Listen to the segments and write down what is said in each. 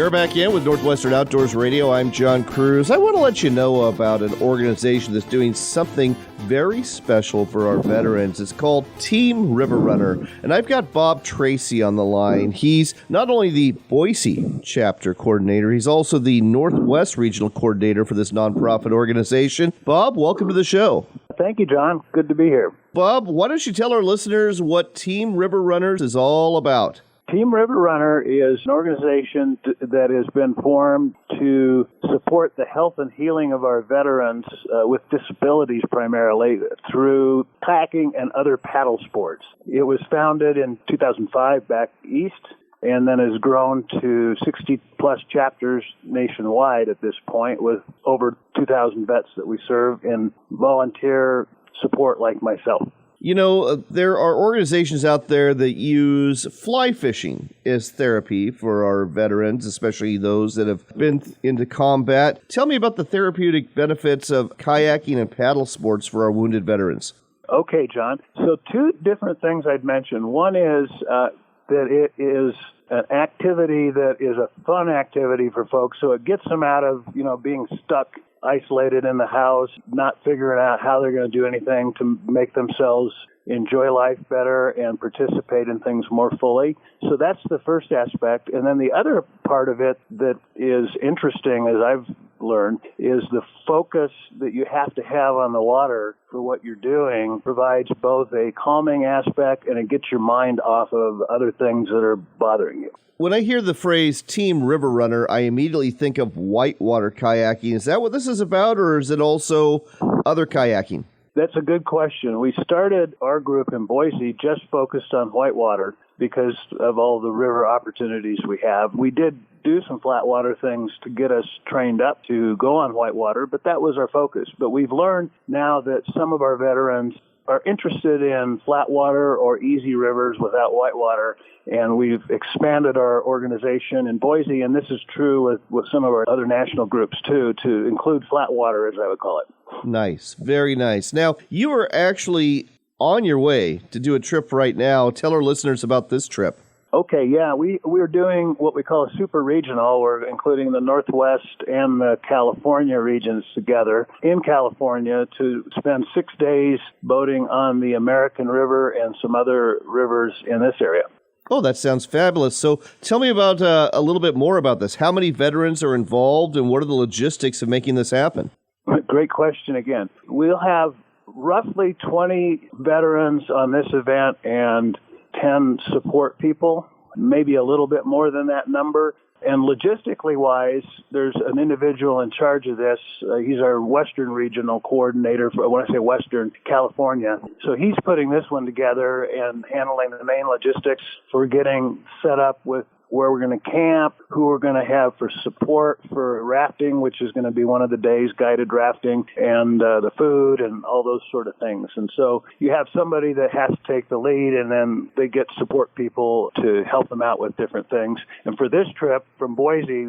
You're back in with Northwestern Outdoors Radio. I'm John Kruse. I want to let you know about an organization that's doing something very special for our veterans. It's called Team River Runner, and I've got Bob Tracy on the line. He's not only the Boise chapter coordinator, he's also the Northwest regional coordinator for this nonprofit organization. Bob, welcome to the show. Thank you, John. Good to be here. Bob, why don't you tell our listeners what Team River Runners is all about? Team River Runner is an organization that has been formed to support the health and healing of our veterans with disabilities primarily through kayaking and other paddle sports. It was founded in 2005 back east and then has grown to 60-plus chapters nationwide at this point with over 2,000 vets that we serve in volunteer support like myself. You know, there are organizations out there that use fly fishing as therapy for our veterans, especially those that have been into combat. Tell me about the therapeutic benefits of kayaking and paddle sports for our wounded veterans. Okay, John. So two different things I'd mention. One is that it is an activity that is a fun activity for folks, so it gets them out of, being stuck isolated in the house, not figuring out how they're going to do anything to make themselves enjoy life better and participate in things more fully. So that's the first aspect. And then the other part of it that is interesting, as I've learned, is the focus that you have to have on the water for what you're doing provides both a calming aspect and it gets your mind off of other things that are bothering you. When I hear the phrase Team River Runner, I immediately think of whitewater kayaking. Is that what this is about, or is it also other kayaking? That's a good question. We started our group in Boise just focused on whitewater because of all the river opportunities we have. We did do some flatwater things to get us trained up to go on whitewater, but that was our focus. But we've learned now that some of our veterans are interested in flatwater or easy rivers without whitewater, and we've expanded our organization in Boise, and this is true with some of our other national groups too, to include flatwater, as I would call it. Nice. Very nice. Now, you are actually on your way to do a trip right now. Tell our listeners about this trip. Okay, yeah, we're doing what we call a super regional. We're including the Northwest and the California regions together in California to spend 6 days boating on the American River and some other rivers in this area. Oh, that sounds fabulous. So tell me about a little bit more about this. How many veterans are involved and what are the logistics of making this happen? Great question again. We'll have roughly 20 veterans on this event and 10 support people, maybe a little bit more than that number. And logistically wise, there's an individual in charge of this. He's our Western regional coordinator for, when I say Western, California. So he's putting this one together and handling the main logistics for getting set up with where we're going to camp, who we're going to have for support for rafting, which is going to be one of the days, guided rafting, and the food and all those sort of things. And so you have somebody that has to take the lead, and then they get support people to help them out with different things. And for this trip from Boise,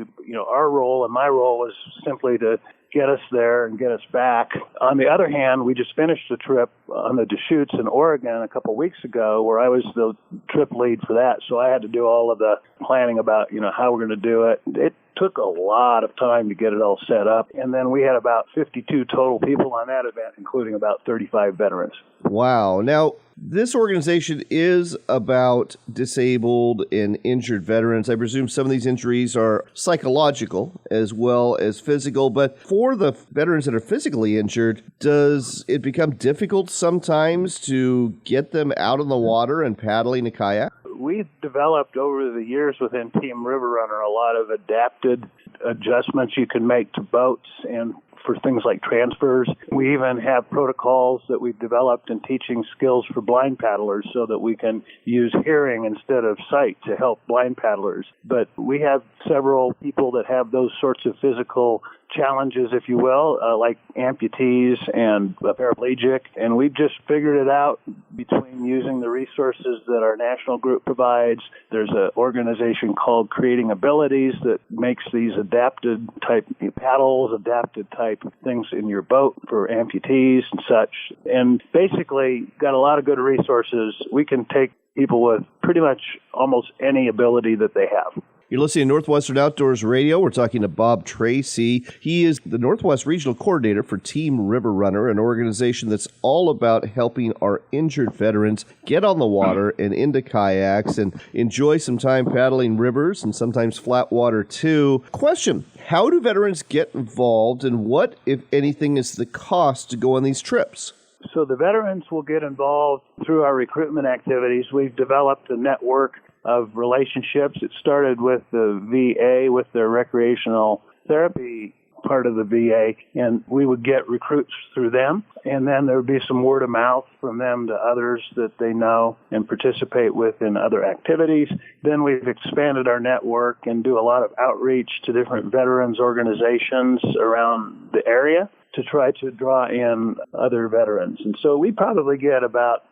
our role and my role was simply to get us there and get us back. On the other hand, we just finished a trip on the Deschutes in Oregon a couple of weeks ago where I was the trip lead for that. So I had to do all of the planning about, how we're going to do it. It took a lot of time to get it all set up. And then we had about 52 total people on that event, including about 35 veterans. Wow. Now, this organization is about disabled and injured veterans. I presume some of these injuries are psychological as well as physical. But for the veterans that are physically injured, does it become difficult sometimes to get them out on the water and paddling a kayak? We've developed over the years within Team River Runner a lot of adapted adjustments you can make to boats and for things like transfers. We even have protocols that we've developed in teaching skills for blind paddlers so that we can use hearing instead of sight to help blind paddlers. But we have several people that have those sorts of physical challenges, if you will, like amputees and paraplegic. And we've just figured it out between using the resources that our national group provides. There's an organization called Creating Abilities that makes these adapted type paddles, adapted type things in your boat for amputees and such. And basically got a lot of good resources. We can take people with pretty much almost any ability that they have. You're listening to Northwestern Outdoors Radio. We're talking to Bob Tracy. He is the Northwest Regional Coordinator for Team River Runner, an organization that's all about helping our injured veterans get on the water and into kayaks and enjoy some time paddling rivers and sometimes flat water too. Question, how do veterans get involved, and what, if anything, is the cost to go on these trips? So the veterans will get involved through our recruitment activities. We've developed a network of relationships. It started with the VA, with their recreational therapy part of the VA, and we would get recruits through them, and then there would be some word of mouth from them to others that they know and participate with in other activities. Then we've expanded our network and do a lot of outreach to different veterans organizations around the area to try to draw in other veterans. And so we probably get about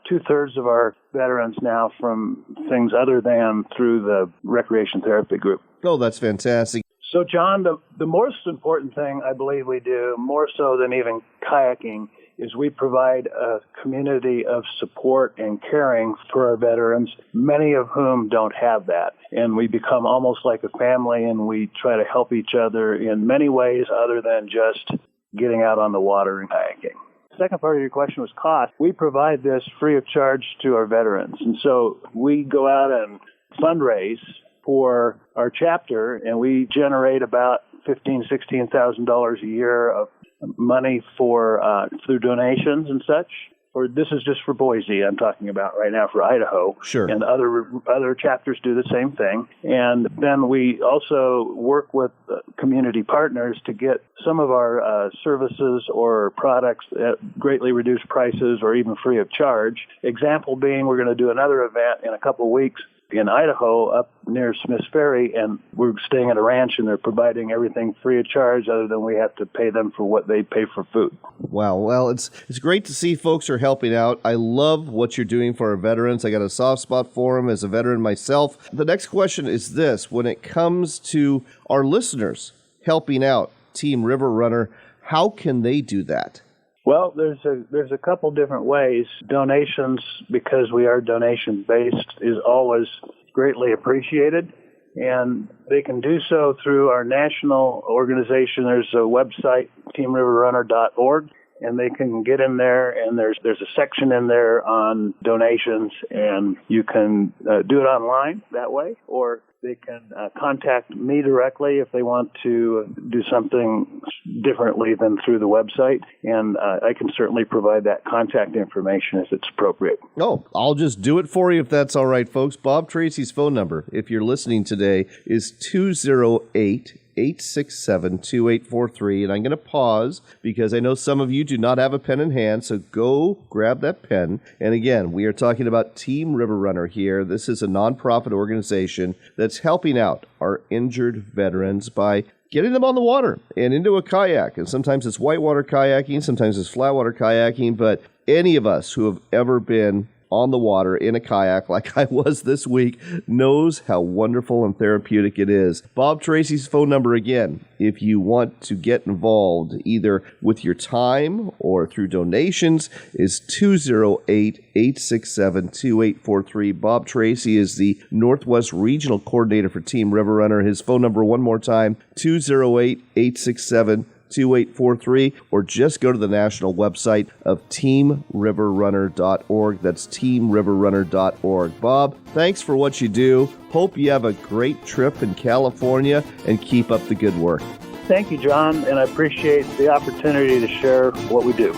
two-thirds of our veterans now from things other than through the recreation therapy group. Oh, that's fantastic. So, John, the most important thing I believe we do, more so than even kayaking, is we provide a community of support and caring for our veterans, many of whom don't have that. And we become almost like a family, and we try to help each other in many ways other than just getting out on the water and kayaking. The second part of your question was cost. We provide this free of charge to our veterans. And so we go out and fundraise for our chapter, and we generate about $16,000 a year of money for through donations and such. Or this is just for Boise I'm talking about right now, for Idaho. Sure. And other chapters do the same thing. And then we also work with community partners to get some of our services or products at greatly reduced prices or even free of charge. Example being, we're going to do another event in a couple of weeks in Idaho up near Smith's Ferry, and we're staying at a ranch, and they're providing everything free of charge other than we have to pay them for what they pay for food. Wow. Well, it's great to see folks are helping out. I love what you're doing for our veterans. I got a soft spot for them as a veteran myself. The next question is this. When it comes to our listeners helping out Team River Runner, how can they do that? Well, there's a couple different ways. Donations, because we are donation-based, is always greatly appreciated. And they can do so through our national organization. There's a website, teamriverrunner.org, and they can get in there, and there's a section in there on donations, and you can do it online that way, or they can contact me directly if they want to do something differently than through the website, and I can certainly provide that contact information if it's appropriate. Oh, I'll just do it for you if that's all right, folks. Bob Tracy's phone number, if you're listening today, is 208-867-2843, and I'm going to pause because I know some of you do not have a pen in hand, so go grab that pen. And again, we are talking about Team River Runner here. This is a nonprofit organization that's helping out our injured veterans by getting them on the water and into a kayak. And sometimes it's whitewater kayaking, sometimes it's flatwater kayaking, but any of us who have ever been on the water in a kayak like I was this week knows how wonderful and therapeutic it is. Bob Tracy's phone number again, if you want to get involved either with your time or through donations, is 208-867-2843. Bob Tracy is the Northwest Regional Coordinator for Team River Runner. His phone number one more time, 208-867-2843. 2843, or just go to the national website of teamriverrunner.org. That's teamriverrunner.org. Bob, thanks for what you do. Hope you have a great trip in California, and keep up the good work. Thank you, John, and I appreciate the opportunity to share what we do.